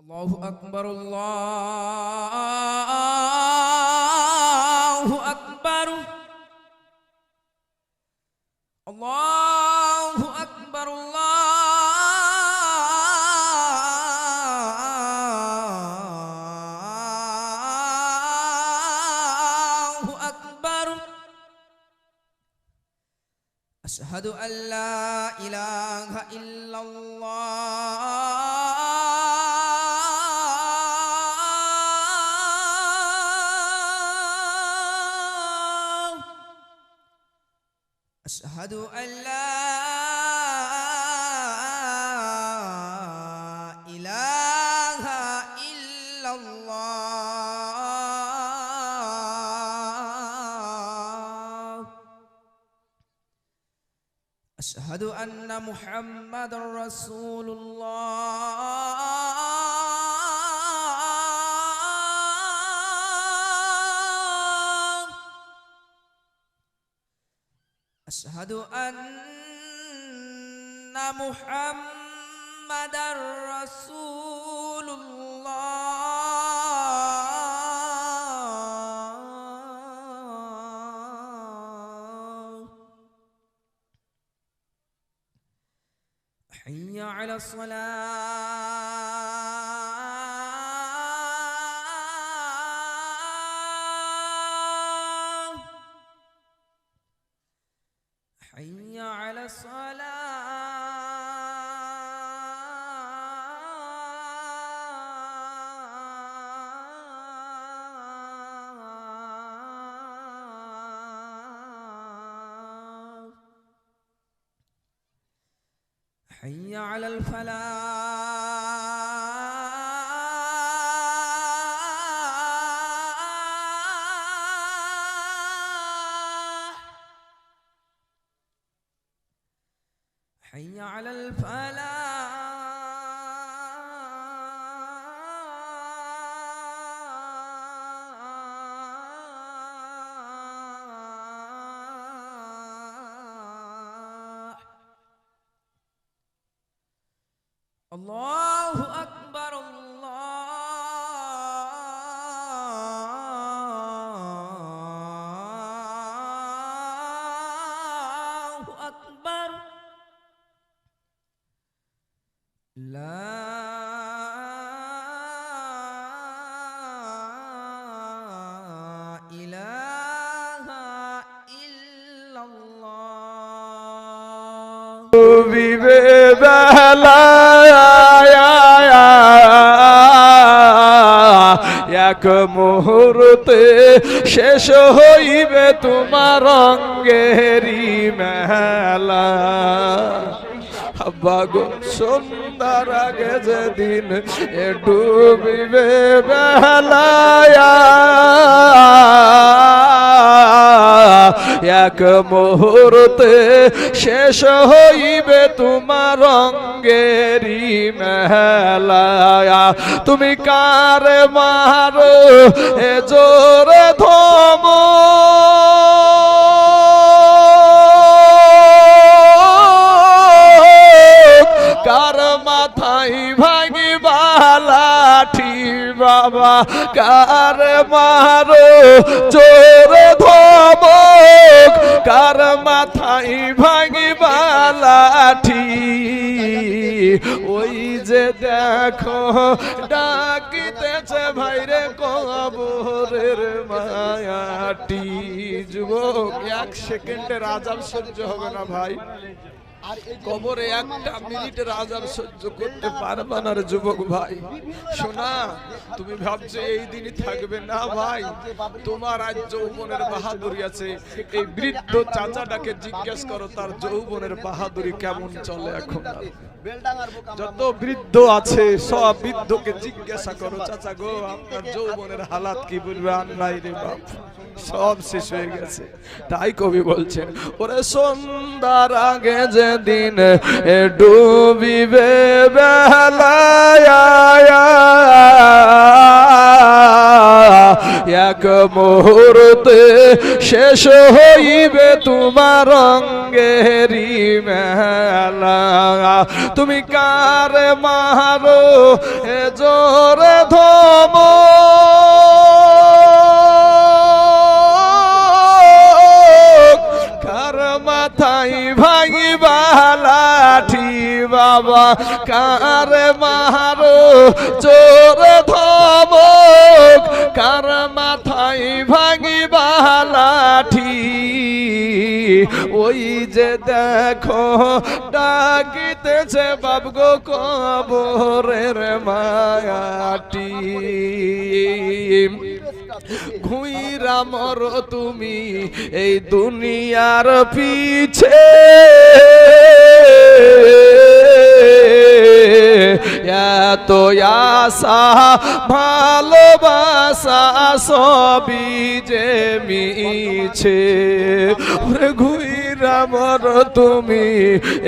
আল্লাহু আকবার আল্লাহু আকবার আল্লাহু আকবার আল্লাহু আকবার আশহাদু আল্লা ইলাহা ইল্লাল্লাহ أشهد أن لا إله إلا الله أشهد أن محمد رسول الله أشهد أن محمد رسول الله حي على الصلاة حي على الصلاة حي على الفلاح حي على الفلاح الله أكبر الله أكبر لا إله إلا الله এক মুহূর্তে শেষ হইবে তোমার রঙ্গেরি মেলা বাগো সন্ধ্যার আগে যেদিন ডুবিবে বেলায়া এক মুহূর্তে শেষ হইবে তোমার রঙ্গেরি মেলায়া তুমি কারে মারো এ জোরে ধম কার মাথায় ভাঙি বালাঠি বাবা কার মারো জোরে ধমক কার মাথায় ভাঙি বালাঠি ওই যে দেখো ডাকিতেছে ভাইরে কবরের মায়াটি যুবক এক সেকেন্ডের আযাব সহ্য হবে না ভাই কবরে একটা মিনিটের আযাব সহ্য করতে পারবে না রে যুবক ভাই শোনা তুমি ভাবছো এই দিনই থাকবে না ভাই তোমার আজ যৌবনের বাহাদুরি আছে এই বৃদ্ধ চাচাটাকে জিজ্ঞেস করো তার যৌবনের বাহাদুরি কেমন চলে এখন যত বৃদ্ধ আছে সব বৃদ্ধকে জিজ্ঞাসা করো চাচা গো আপনার যৌবনের হালাত কি বলবে আর নাই রে বাপ সব শেষ হয়ে গেছে তাই কবি বলছেন ওরে সন্ধ্যার আগে যেদিন ডুবিবে বেলায়া এক মুহূর্তে শেষ হইবে তোমার রঙ্গেরি মেলা তুমি কারে মারো এ জোরে ধম কার মাথায় ভাঙিবা লাঠি বাবা কারে মারো জোরে ধম কার মাথায় ভাঙিবা লাঠি ওই যে দেখো ডাকিতেছে বাপ গো কবরের মায়াটি ঘুইরা মরো তুমি এই দুনিয়ার পিছে এত আশা ভালোবাসা সবই যে মিছে ঘুইরা মরো তুমি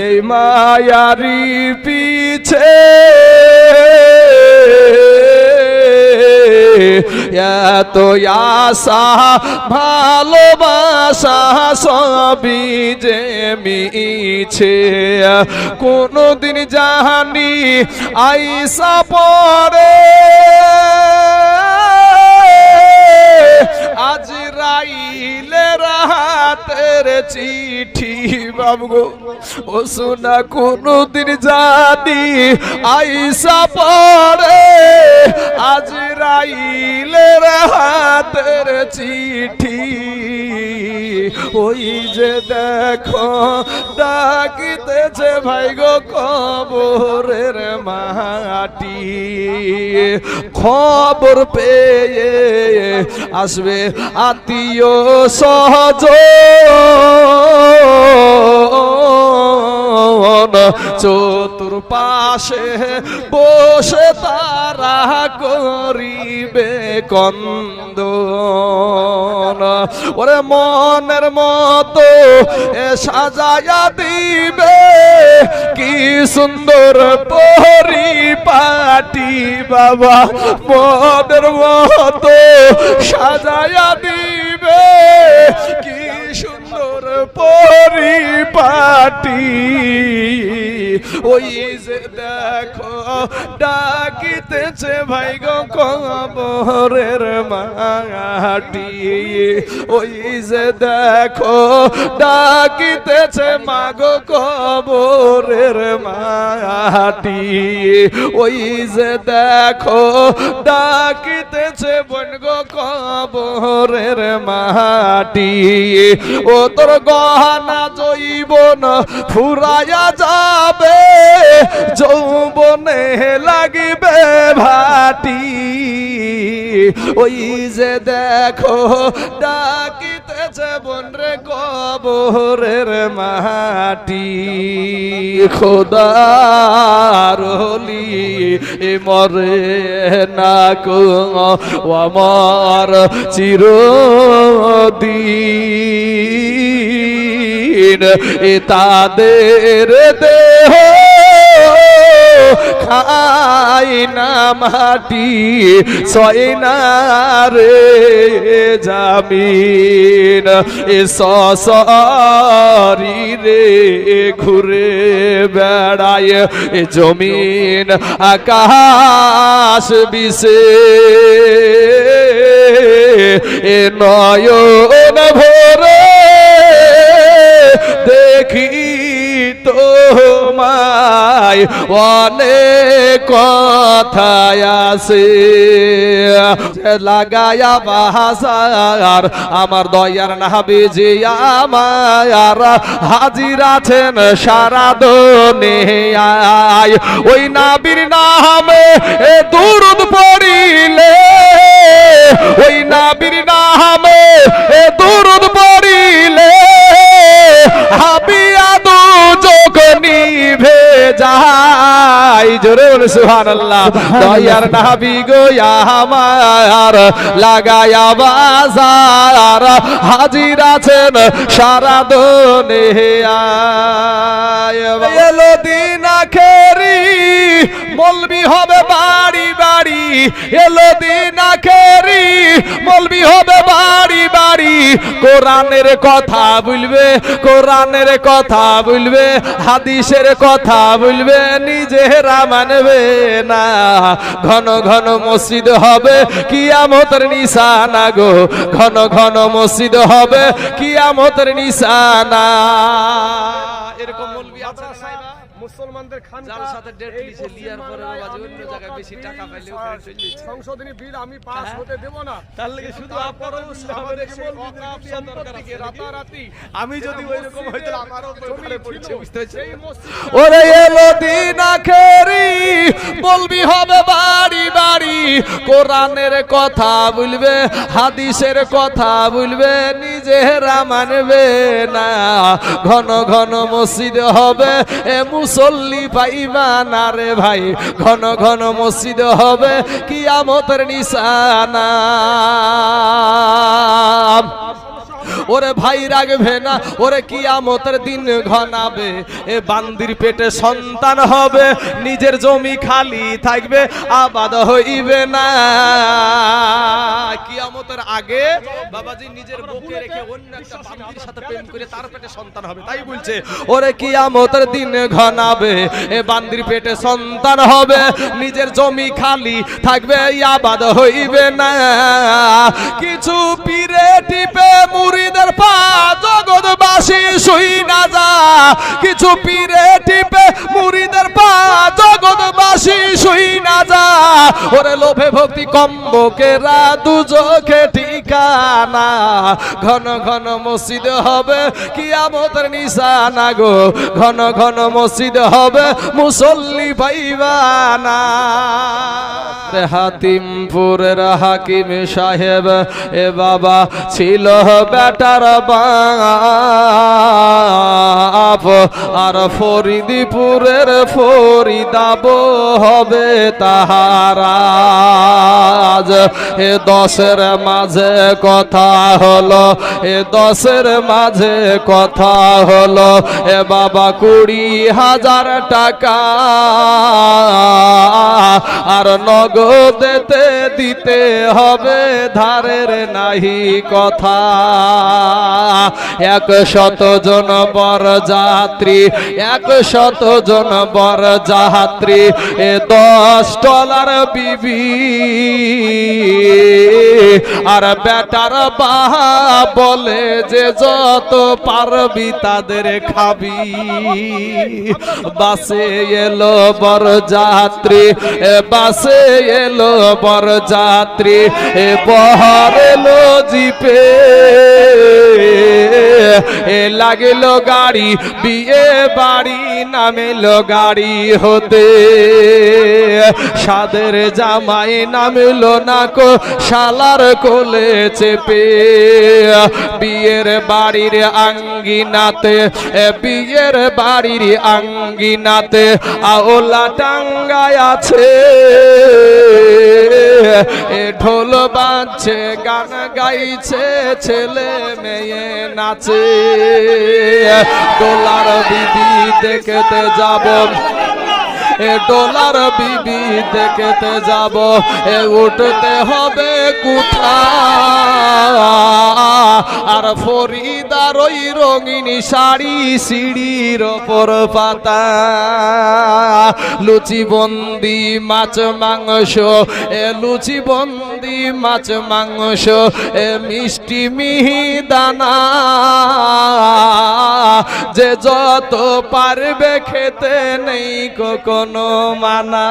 এই মায়ারি পিছে এত আশা ভালোবাসা সবই যে মিছে কোনদিন জানি আইসা পড়ে আজরাইলের হাতের চিঠি বাবগো ও সোনা কোনদিন জানি আইসা পড়ে আজরাইলের হাতের চিঠি ওই যে দেখো ডাকিতেছে ভাই গো কবরের মাটি খবর পেয়ে আসবে আত্মীয় সহজন চতুর্পাশে বসে তারা করিবে কন্দন ওরে মনের মতো সাজায়া দিবে কি সুন্দর পরিপাটি বাবা মনের মতো সাজায়া দিবে কি সুন্দর পরিপাটি ওই যে দেখো ডাকিতেছে ভাই গো কবরের মাটি ওই যে দেখো ডাকিতেছে মাগো কবরের মাটি ওই যে দেখো ডাকিতেছে বোন গো কবরের মাটি ও তোর গহনা জৈবন ফুরায়া যাবে যৌবনে লাগিবে ভাটি ওই যে দেখো ডাকিতেছে বোন রে কবরের মাটি খোদার হলি মরে না কো আমার চিরদিন এ তাদের দেহ খাই না মাটি সয় না রে জামিন এ শরীরে ঘুরে বেড়ায় এ জমিন আকাশ বিষে এ নয়ন ভরে দেখি তোমায় অনেক কথায় আসে লাগায়া বাহার আমার দয়ার নবীজি আমার হাজির আছেন সারা দুনিয়ায় ওই নবীর নামে দুরূদ পড়িলে ওই নবীর নামে দুরূদ পড়িলে হাবিয়া দু চোখ নিভে যায় জোরে বলে সুবহানাল্লাহ দয়ার নবী গো আমার লাগায়া বাজার হাজির আছেন সারা দুনিয়ায় এলো দিন আখেরি মলবি হবে বাড়ি বাড়ি এলো দিন আখেরি মৌলবি হবে বাড়ি বাড়ি কোরআনের কথা বলবে কোরআনের কথা বলবে হাদিসের কথা বলবে নিজেরা মানবে না ঘন ঘন মসজিদ হবে কিয়ামতের নিশানা গো ঘন ঘন মসজিদ হবে কিয়ামতের নিশানা এরকম মৌলবি আছে না নাই মুসলমানদের খান যার সাথে ডেট লিখে লিয়ার পরে বাবা অন্য জায়গায় বেশি টাকা পাইলে ওখানে চলে যাচ্ছে সংশোধনী বিল আমি পাস হতে দেব না তার লাগি শুধু আপনারও আমাদের মৌলবীদের দরকার আছে রাতারাতি আমি যদি ওইরকম হইতো আমারও ব্যাপারে পড়ছে বুঝতে পারছেন এই মসজিদ ওরে এলো দিন আখেরি বলবি হবে বাড়ি বাড়ি কোরআনের কথা বলবে হাদিসের কথা বলবে নিজেরা মানবে না ঘন ঘন মসজিদ হবে এ মুসল্লি পাইবা না রে ভাই ঘন ঘন মসজিদ হবে কিয়ামতের নিশানা ওরে ভাই রাখবে না ওরে কিয়ামতের দিন ঘনাবে এ বান্দির পেটে সন্তান হবে নিজের জমি খালি থাকবে আবাদ হইবে না কিয়ামতের আগে বাবাজি নিজের বউকে রেখে অন্য একটা বান্দির সাথে প্রেম করে তার পেটে সন্তান হবে তাই বলছে ওরে কিয়ামতের দিন ঘনাবে এ বান্দির পেটে সন্তান হবে নিজের জমি খালি থাকবে আবাদ হইবে না কিছু পীরে টিপে মুরিদের পা জগৎবাসী শুই না যা কিছু পীরে টিপে মুরিদের পা জগৎবাসী শুই না যা ওরে লোভে ভক্তি কম্বকেরা দুজকে ঠিকানা ঘন ঘন মসজিদ হবে কিয়ামতের নিশানা গো ঘন ঘন মসজিদ হবে মুসল্লি পাইবা না হাতিমপুরের হাকিম সাহেব এ বাবা ছিল বেটার বাপ আর ফরিদপুরের ফরিদাব হবে তাহারাজ এ দশের মাঝে কথা হলো এ দশের মাঝে কথা হলো এ বাবা 20,000 টাকা আর নগদেতে দিতে হবে ধারের নাহি কথা 100 জন বর যাত্রী 100 জন বর যাত্রী এ $10 বিবি আর বেটার বাহা বলে যে যত পারবি তাদের খাবি বাসে এলো বর যাত্রী বাসে এলো বর যাত্রী এ বহর এলো জিপে এ লাগিলো গাড়ি বিয়ে বাড়ি নামিলো গাড়ি হতে সাদের জামাই নামিলো না কো শালার কোলে চেপে বিয়ের বাড়ির আঙ্গিনাতে বিয়ের বাড়ির আঙ্গিনাতে আওলা টাঙ্গায় আছে এ ঢোল বাজছে গান গাইছে ছেলে মেয়ে নাচে ডোলার বিবি দেখতে যাব এ ডলার বিবি দেখতে যাব এ উঠতে হবে কোথায় আর ফরিদার ওই রঙিন শাড়ি সিঁড়ির ওপর পাতা লুচি বন্দি মাছ মাংস এ লুচি বন্দি মাছ মাংস এ মিষ্টি মিহিদানা যে যত পারবে খেতে নেই কোনো মানা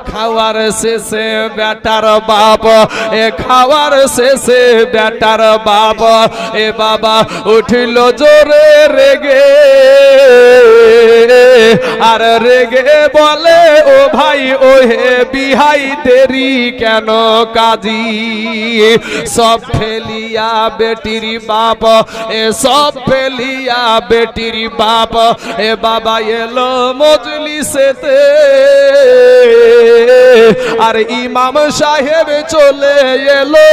খাওয়ার শেষে বেটার বাপ এ খাওয়ার শেষে বেটার বাপ এ বাবা উঠিল জোরে রেগে আর রেগে বলে ও ভাই ও হে বিহাই তেরি কেন কাজী সব ফেলিয়া বেটির বাপ এ সব ফেলিয়া বেটির বাপ এ বাবা এলো মজলিসেতে আর ইমাম সাহেব চলে এলো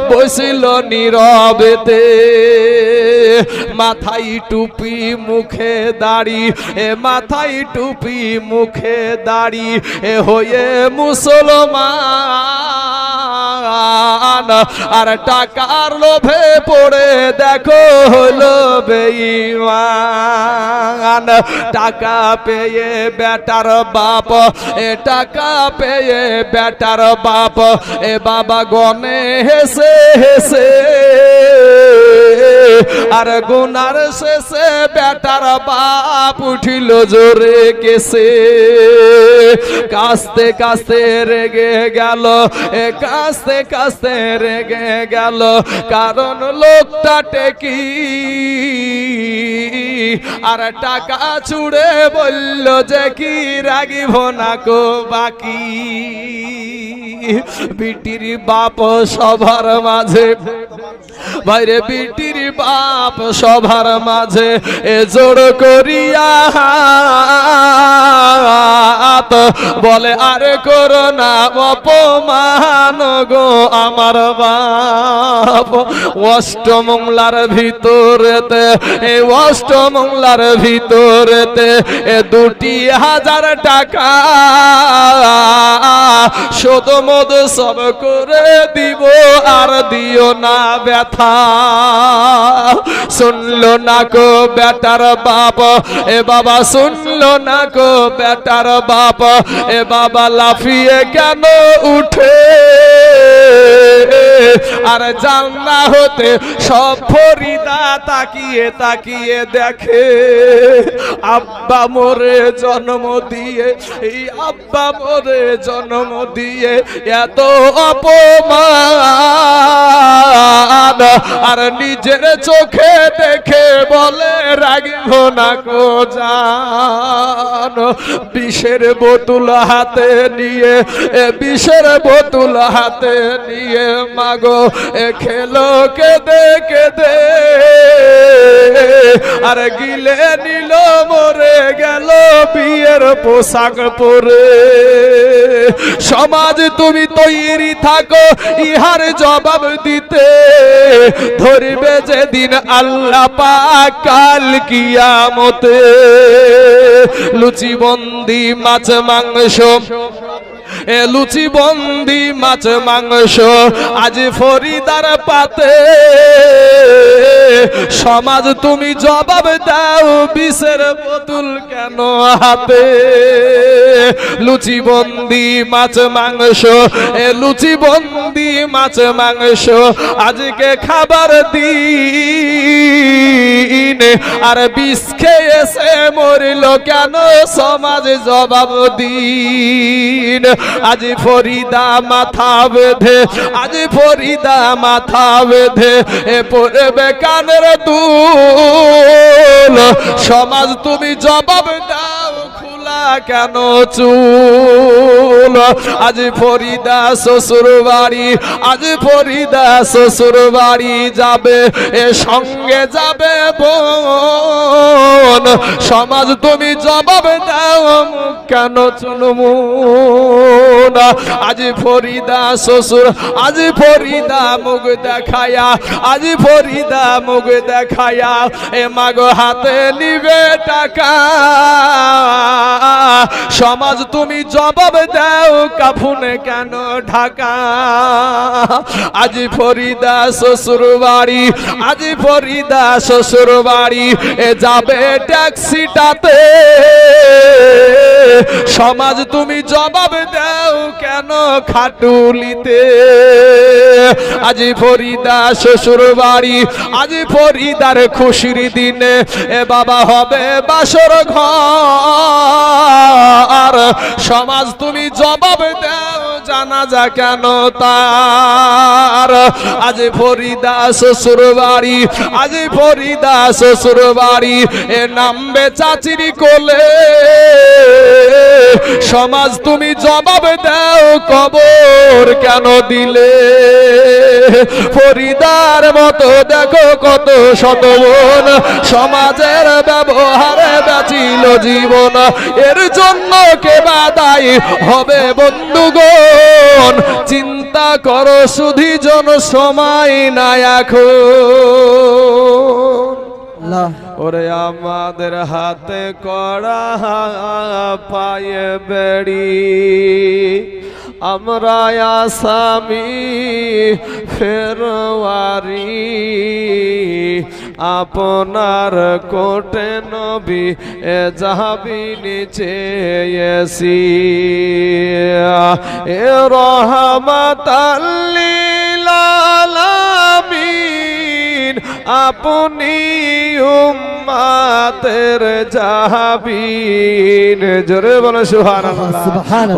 বসিল নীরবেতে মাথায় টুপি মুখে দাড়ি, মাথায় টুপি মুখে দাড়ি হয়ে মুসলমান, আর টাকার লোভে পড়ে দেখো হলো বেঈমান। টাকা পেয়ে বেটার বাপ, টাকা পেয়ে বেটার বাপ বাবা গনে হেসে হেসে, আর গুনার শেষে বেটার বাপ উঠিল জোরে কেসে। কাস্তে কাস্তে রেগে গেল, কাস্তে কাস্তে রেগে গেল, কারণ লোকটা টেকি আর টাকা ছুড়ে বলল যে কি রাগিব না কো বাকি। বিটির বাপ সবার মাঝে, বাইরে বিটির বাপ সবার মাঝে জোড় করিয়া বলে আরে করো না অপমান গো আমার বাপ। অষ্টমংলার ভিতরেতে, এই অষ্টমংলার ভিতরেতে 2,000 টাকা শোধ মদ সব করে দিব, আর দিও না ব্যথা। শুনলো না কো বেটার বাপ, বাবা শুনলো না কো বেটার বাপ, বাবা লাফিয়ে কেন উঠে, আর জানলা হতে সব ফরিদা তাকিয়ে তাকিয়ে দেখে। আব্বা মোরে জন্ম দিয়ে, এই আব্বা মোরে জন্ম দিয়ে এত অপমান, আর নিজের চোখে দেখে বলে রাগিব না কো জান। বিষের বোতল হাতে নিয়ে, বিষের বোতল হাতে নিয়ে মাগো খেলো কেঁদে কেঁদে, আর গিলে নিল মরে গেল বিয়ের পোশাক পরে। সমাজ তুমি তৈরি থাকো ইহার জবাব দিতে, ধরবে যেদিন আল্লাহ পাক কাল কিয়ামতে। লুচি বন্দি মাছ মাংস, লুচি বন্দি মাছ মাংস আজ ফরিদার পাতে। সমাজ তুমি জবাব দাও বিষের বোতল কেন হাতে। লুচি বন্দি মাছ মাংস, লুচি বন্দি মাছ মাংস আজকে খাবার দিন, আর বিষ খেয়েছে মরিল কেন সমাজ জবাব দিন। আজ ফরিদা মাথা বেঁধে, আজ ফরিদা মাথা বেঁধে পড়বে কানের দুল। সমাজ তুমি জবাব দাও খোলা কেন চুল। আজ ফরিদা শ্বশুর বাড়ি, আজ ফরিদা শ্বশুর বাড়ি যাবে, সঙ্গে যাবে বোন। সমাজ তুমি জবাব দাও মুখ কেন চুনমুন। আজ ফরিদা শ্বশুর, আজ ফরিদা মুখ দেখায়া, আজ ফরিদা মুখ দেখায়া মাগো হাতে নিবে টাকা। সমাজ তুমি জবাব দাও কাফুনে কেন ঢাকা। আজ ফরিদা শ্বশুর বাড়ি, আজ ফরিদা শ্বশুর বাড়ি যাবে ট্যাক্সিটাতে। সমাজ তুমি জবাব দাও কেন খাটুলিতে। আজ ফরিদা শ্বশুর বাড়ি, আজ ফরিদার খুশির দিনে বাবা হবে বাসর ঘর। সমাজ তুমি জবাব দাও জানাজা কেন তার। আজ ফরিদা শ্বশুর বাড়ি, আজ ফরিদা শ্বশুর বাড়ি নামবে চাচির কোলে। সমাজ তুমি জবাব দাও কবর কেন দিলে। ফরিদার মতো দেখো কত শত বোন সমাজের ব্যবহারে বাঁচিল জীবন। এর জন্য কে বাদাই হবে বন্ধুগণ। চিন্তা করো শুধু জন সময় না এখন। ওরে আমাদের হাতে করা পায়ে বেড়ি আমরা আসামি ফেরওয়ারি আপনার কোটে নবী এ যাবিনি চেয়েছি এ রহমাতাল লিল আলামিন আপনি উম্মাতের যাবিন জোরে বলো সুবহানাল্লাহ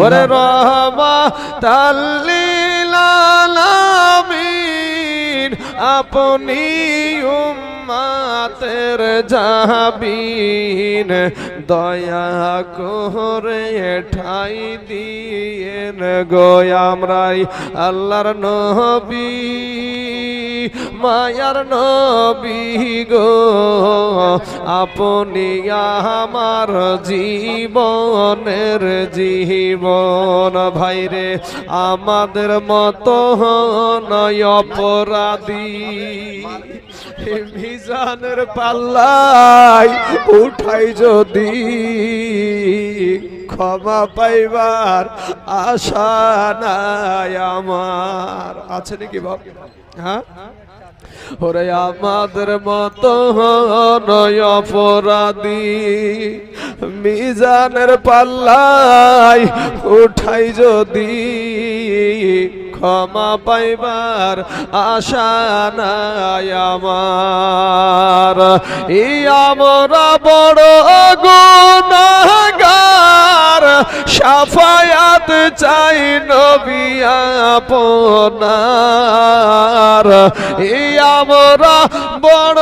ওরে রহমাতাল লিল আলামিন আপনি উম্মাতের যাবিন দয়া করে ঠাই দিয়েন গো আমরাই আল্লাহর নবী মায়ার নবী গো আপনি আমার জীবনের জীবন ভাইরে আমাদের মতো নয় অপরাধী মিজানের পাল্লাই উঠাই যদি ক্ষমা পাইবার আশা নাই আমার আছে নাকি বাপ হ্যাঁ ওরে আমাদের মতো নয় অপরাধী মিজানের পাল্লাই উঠাই যদি ক্ষমা পাইবার আশা নাই আমার এই আমরা বড় গুনাহগার শাফায়াত চাই নবী আপনার এই আমরা বড়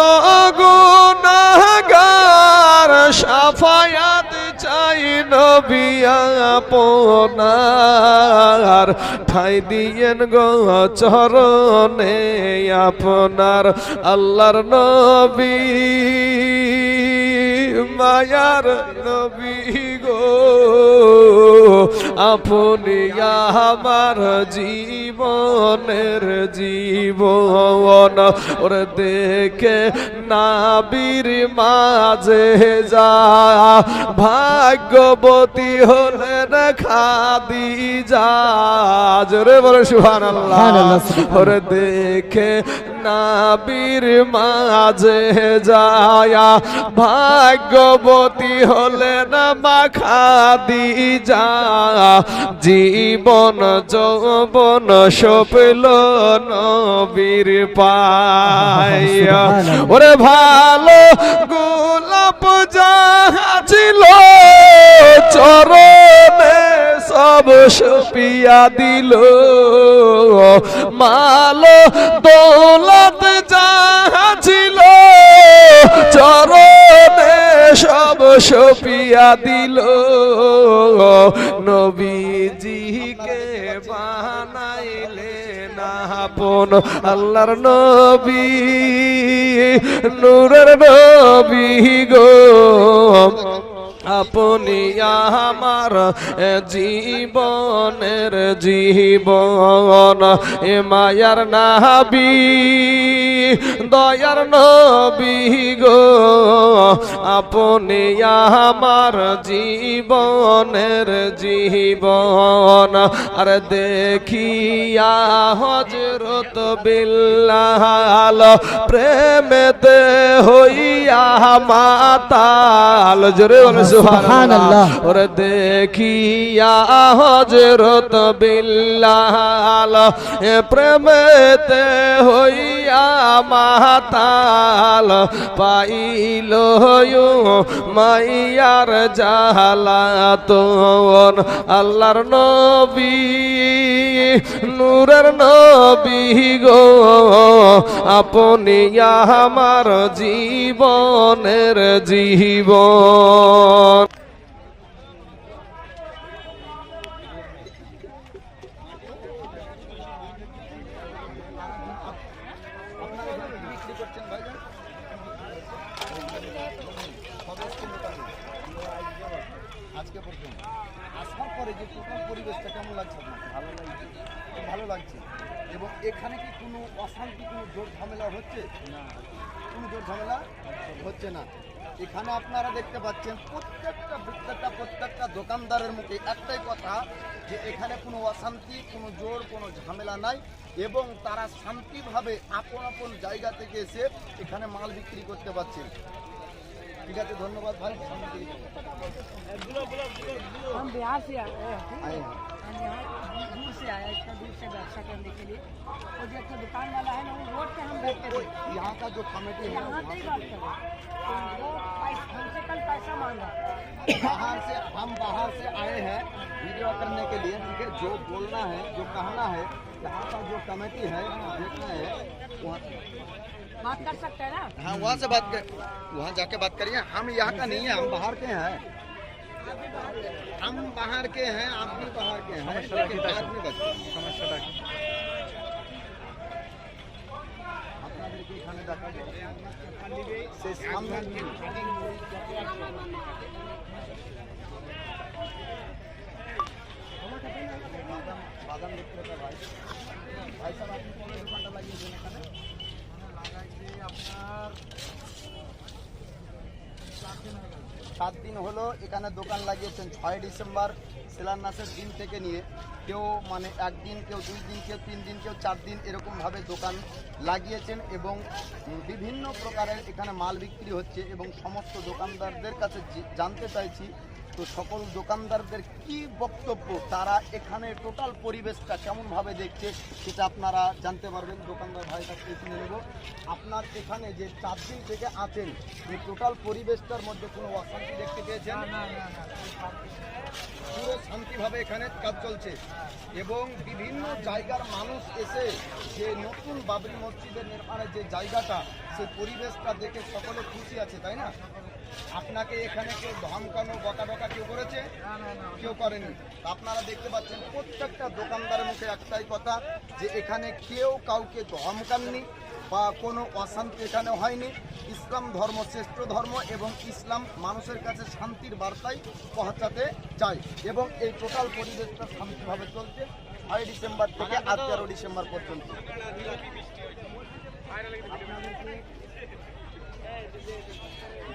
গুনাহগার শাফায়াত চাই নবী আপনার ঠাই দিয়েন গো চরণে আপনার আল্লাহর নবী মায়ার নবী গো আপনি আমার জীবনের জীবন ওরে দেখে নাবির মাঝে যা ভাগ্যবতী হলেন খাদিজা জোরে বলো সুবহানাল্লাহ ওরে দেখে নাবির মাঝে যায়া ভাগ্যবতী হলেন মা খাদিজা জীবন যৌবন সপল নবীর পায়া ওরে ভালো গোলাপ যাহা ছিল চরণে সব সপিয়া দিল মালো দৌলত যাহা ছিল চরণে সব সপিয়া দিল নবীজিকে বানাইলেন আপন আল্লাহর নবী নূরের নবী গো আপনি আমার জীবনের জীবন এ মায়ার নবী দয়ার নবী গো আপনি আমার জীবনের জীবন আর দেখিয়া হযরত বিল্লাল প্রেমেতে হইয়া মাতাল জোরে বলে সুবহানাল্লাহ ওরে দেখিয়া হযরত বিল্লাল প্রেমেতে হইয়া মাতাল পাইল মাইয়ার জালাতন আল্লাহর নবী নূরের নবী গো আপনি আমার জীবনের জীবন আজকে পর্যন্ত আসার পরে যে টোটাল পরিবেশটা কেমন লাগছে আপনার? ভালো লাগছে এবং এখানে কি কোনো অশান্তি কোনো জোর ঝামেলা হচ্ছে না? কোনো জোর ঝামেলা হচ্ছে না। এখানে আপনারা দেখতে পাচ্ছেন প্রত্যেকটা বিক্রেতা প্রত্যেকটা দোকানদারের মুখে একটাই কথা যে এখানে কোনো অশান্তি, কোনো জোর, কোনো ঝামেলা নাই এবং তারা শান্তিভাবে আপন আপন জায়গা থেকে এসে এখানে মাল বিক্রি করতে পারছেন। ঠিক আছে, ধন্যবাদ ভাই। সামনে দিকে যাবো। हम बिहार से आए हैं। आए हैं। हम यहाँ दूर से आए हैं, इतना दूर से व्यवसाय करने के लिए। और जो अच्छा दुकान वाला है ना, वो रोड पे हम बैठते थे, यहाँ का जो कमेटी है यहाँ से ही बात करें तो वो हमसे कल पैसा मांगा। हम बाहर से आए हैं वीडियो करने के लिए। ठीक है, जो बोलना है, जो कहना है, यहाँ का जो कमेटी है देखना है वहाँ, बात कर सकते हैं ना। हाँ वहाँ से बात कर, वहाँ जाके बात करिए। हम यहाँ का नहीं है, हम बाहर के हैं। हम बाहर के हैं, आप भी बाहर के हैं। लेकिन बाद में बच्चे সমস্যাটা কি? আপনাদেরকে এখানে দেখা যাবে সে সামনে বাদাম বিক্রেতা ভাই ভাই সাহেব, আপনি কোন দোকানটা লাগিয়েছেন এখানে? আপনার 7 দিন হলো এখানে দোকান লাগিয়েছেন। 6 ডিসেম্বর শিলান্যাসের দিন থেকে নিয়ে কেউ মানে 1 দিন, কেউ 2 দিন, কেউ 3 দিন, কেউ 4 দিন এরকমভাবে দোকান লাগিয়েছেন এবং বিভিন্ন প্রকারের এখানে মাল বিক্রি হচ্ছে এবং সমস্ত দোকানদারদের কাছে জানতে চাইছি তো সকল দোকানদারদের কি বক্তব্য, তারা এখানে টোটাল পরিবেশটা কেমনভাবে দেখছে সেটা আপনারা জানতে পারবেন। দোকানদার ভাইয়ের কাছ থেকে শুনে নেব। আপনার এখানে যে 4 দিন থেকে আছেন এই টোটাল পরিবেশটার মধ্যে কোনো অশান্তি দেখতে পেয়েছেন? পুরো শান্তিভাবে এখানে কাজ চলছে এবং বিভিন্ন জায়গার মানুষ এসে যে নতুন বাবরি মসজিদের নির্মাণের যে জায়গাটা, সেই পরিবেশটা দেখে সকলে খুশি আছে, তাই না? আপনাকে এখানে কেউ ধমকানো বকাডকা কেউ করেছে? কেউ করেনি। আপনারা দেখতে পাচ্ছেন প্রত্যেকটা দোকানদারের মুখে একটাই কথা যে এখানে কেউ কাউকে ধমকাননি বা কোনো অশান্তি এখানে হয়নি। ইসলাম ধর্ম শ্রেষ্ঠ ধর্ম এবং ইসলাম মানুষের কাছে শান্তির বার্তাই পৌঁছাতে চায় এবং এই টোটাল পরিবেশটা শান্তিভাবে চলছে 6 ডিসেম্বর থেকে আজ 13 ডিসেম্বর পর্যন্ত।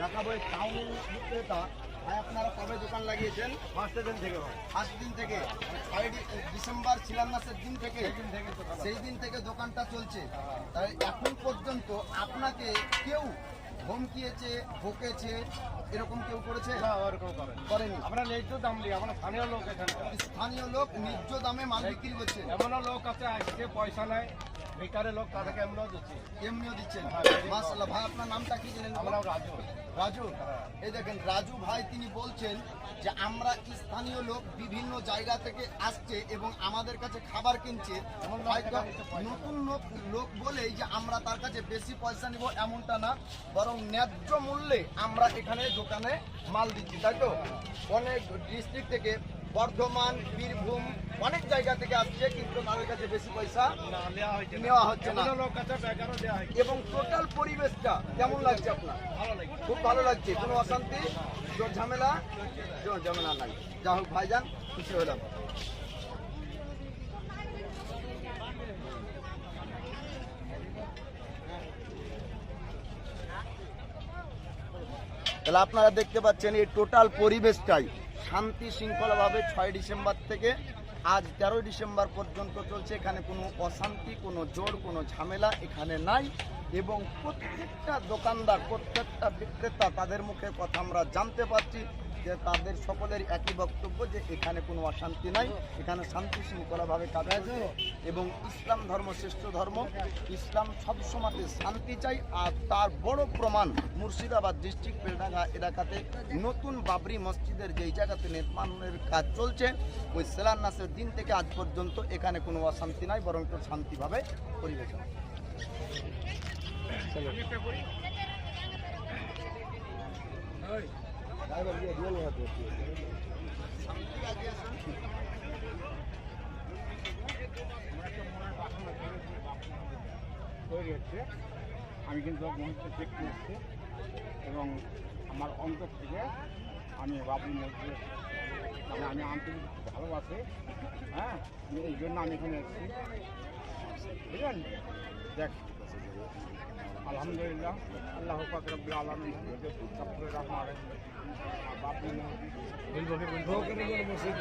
দেখাবো এই টাউন বিক্রেতা ভাই, আপনারা কবে দোকান লাগিয়েছেন? 5 দিন থেকে। 5 দিন থেকে 6 ডিসেম্বর শিলান্যাসের দিন থেকে, সেই দিন থেকে দোকানটা চলছে। তাই এখন পর্যন্ত আপনাকে কেউ ধমকিয়েছে, বকেছে, এরকম কেউ করেছে? করেনি। আমরা ন্যায্য দাম দিই, আমরা স্থানীয় লোক এখানে। স্থানীয় লোক ন্যায্য দামে মাল বিক্রি করছে। এমনও লোক আছে আসছে পয়সা নেয়, বেকারের লোক, তাদেরকে এমনও দিচ্ছি। এমনিও দিচ্ছেন? মাশাআল্লাহ। ভাই আপনার নামটা কি জানেন? আমরা রাজু। রাজু, এই দেখেন রাজু ভাই তিনি বলছেন যে আমরা স্থানীয় লোক বিভিন্ন জায়গা থেকে আসছে এবং আমাদের কাছে খাবার কিনছে। হয়তো নতুন লোক বলেই যে আমরা তার কাছে বেশি পয়সা নিব এমনটা না, বরং ন্যায্য মূল্যে আমরা এখানে দোকানে মাল দিচ্ছি, তাই তো? অনেক ডিস্ট্রিক্ট থেকে, বর্ধমান, বীরভূম, অনেক জায়গা থেকে আসছে কিন্তু তাদের কাছে বেশি পয়সা নেওয়া হচ্ছে না লোক আছে বেকারও দেওয়া হয়। এবং টোটাল পরিবেশটা কেমন লাগছে আপনার? ভালো লাগে। খুব ভালো লাগছে, কোনো অশান্তি, জোর ঝামেলা নাই। যা হোক ভাইজান, খুশি হলাম। তাহলে আপনারা দেখতে পাচ্ছেন এই টোটাল পরিবেশটাই শান্তি শৃঙ্খলাভাবে 6 ডিসেম্বর থেকে আজ 13 ডিসেম্বর পর্যন্ত চলছে। এখানে কোনো অশান্তি, কোনো জোর, কোনো ঝামেলা এখানে নাই এবং প্রত্যেকটা দোকানদার, প্রত্যেকটা বিক্রেতা তাদের মুখে কথা আমরা জানতে পারছি যে তাদের সকলের একই বক্তব্য যে এখানে কোনো অশান্তি নাই, এখানে শান্তি শৃঙ্খলাভাবে কাজ হয়েছে এবং ইসলাম ধর্ম শ্রেষ্ঠ ধর্ম। ইসলাম সবসময় শান্তি চাই আর তার বড় প্রমাণ মুর্শিদাবাদ ডিস্ট্রিক্ট বেলডাঙ্গা এলাকাতে নতুন বাবরি মসজিদের যেই জায়গাতে নির্মাণের কাজ চলছে, ওই শিলান্যাসের দিন থেকে আজ পর্যন্ত এখানে কোনো অশান্তি নাই, বরং তো শান্তিভাবে পরিবেশ হয়। তৈরি হচ্ছে, আমি কিন্তু মসজিদ দেখতে এসেছি এবং আমার অন্তর থেকে আমি বাবরি মসজিদ মানে আমি আন্তরিক ভালোবাসি। হ্যাঁ, এই জন্য আমি এখানে এসেছি। বুঝলেন? দেখ আলহামদুলিল্লাহ আল্লাহ পাক রব্বুল আলামিন সবরে রহমান রহিম বাবরি মসজিদ